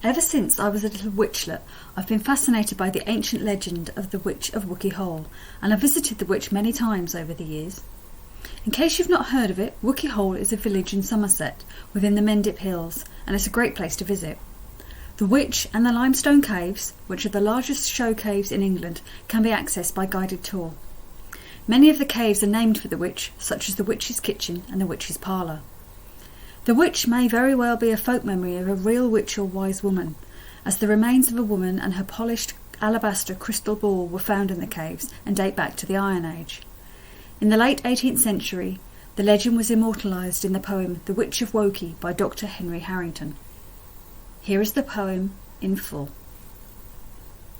Ever since I was a little witchlet, I've been fascinated by the ancient legend of the Witch of Wookey Hole, and I've visited the witch many times over the years. In case you've not heard of it, Wookey Hole is a village in Somerset, within the Mendip Hills, and it's a great place to visit. The witch and the limestone caves, which are the largest show caves in England, can be accessed by guided tour. Many of the caves are named for the witch, such as the Witch's Kitchen and the Witch's Parlour. The witch may very well be a folk memory of a real witch or wise woman, as the remains of a woman and her polished alabaster crystal ball were found in the caves and date back to the Iron Age. In the late 18th century, the legend was immortalised in the poem The Witch of Wookey by Dr. Henry Harington. Here is the poem in full.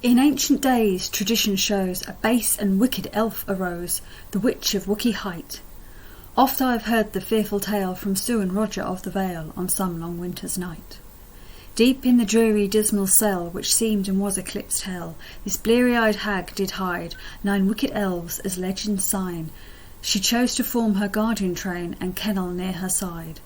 In ancient days, tradition shows a base and wicked elf arose, the Witch of Wookey Height. Oft I have heard the fearful tale from Sue and Roger of the Vale on some long winter's night. Deep in the dreary dismal cell, which seemed and was eclipsed hell, this bleary-eyed hag did hide 9 wicked elves as legend's sign. She chose to form her guardian train and kennel near her side.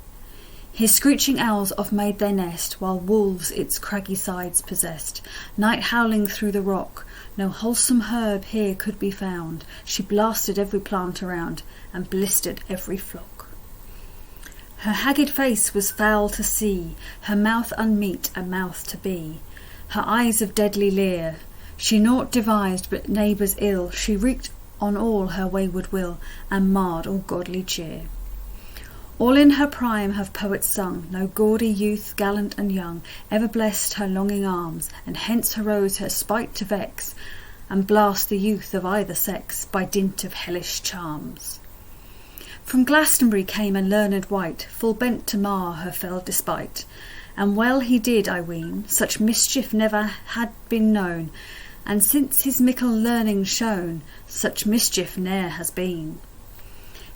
Here screeching owls oft made their nest, while wolves its craggy sides possessed. Night howling through the rock, no wholesome herb here could be found. She blasted every plant around, and blistered every flock. Her haggard face was foul to see, her mouth unmeet a mouth to be, her eyes of deadly leer. She naught devised but neighbours ill, she wreaked on all her wayward will, and marred all godly cheer. All in her prime have poets sung, no gaudy youth, gallant and young, ever blessed her longing arms, and hence arose her spite to vex, and blast the youth of either sex, by dint of hellish charms. From Glastonbury came a learned wight, full bent to mar her fell despite, and well he did, I ween, such mischief never had been known, and since his mickle learning shown, such mischief ne'er has been.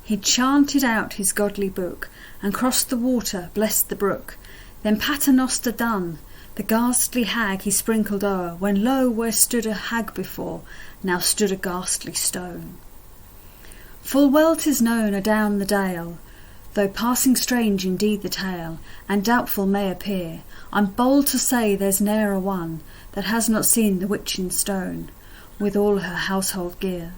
He chanted out his godly book, and crossed the water, blessed the brook. Then paternoster done, the ghastly hag he sprinkled o'er, when lo, where stood a hag before, now stood a ghastly stone. Full well 'tis known adown the dale, though passing strange indeed the tale, and doubtful may appear, I'm bold to say there's ne'er a one that has not seen the witch in stone, with all her household gear.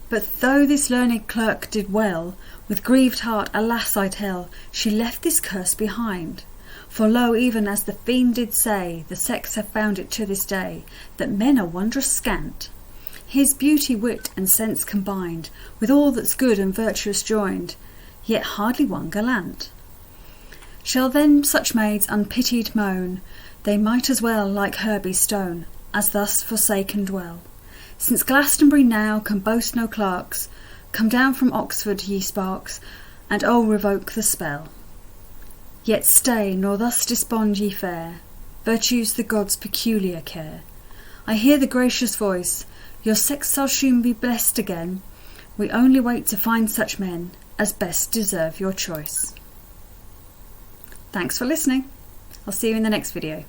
But though this learned clerk did well, with grieved heart, alas I tell, she left this curse behind. For lo, even as the fiend did say, the sex have found it to this day, that men are wondrous scant. His beauty, wit, and sense combined, with all that's good and virtuous joined, yet hardly one gallant. Shall then such maids unpitied moan, they might as well like her be stone, as thus forsaken dwell? Since Glastonbury now can boast no clerks, come down from Oxford, ye sparks, and oh revoke the spell. Yet stay, nor thus despond ye fair, virtue's the gods' peculiar care. I hear the gracious voice, your sex shall soon be blessed again, we only wait to find such men as best deserve your choice. Thanks for listening. I'll see you in the next video.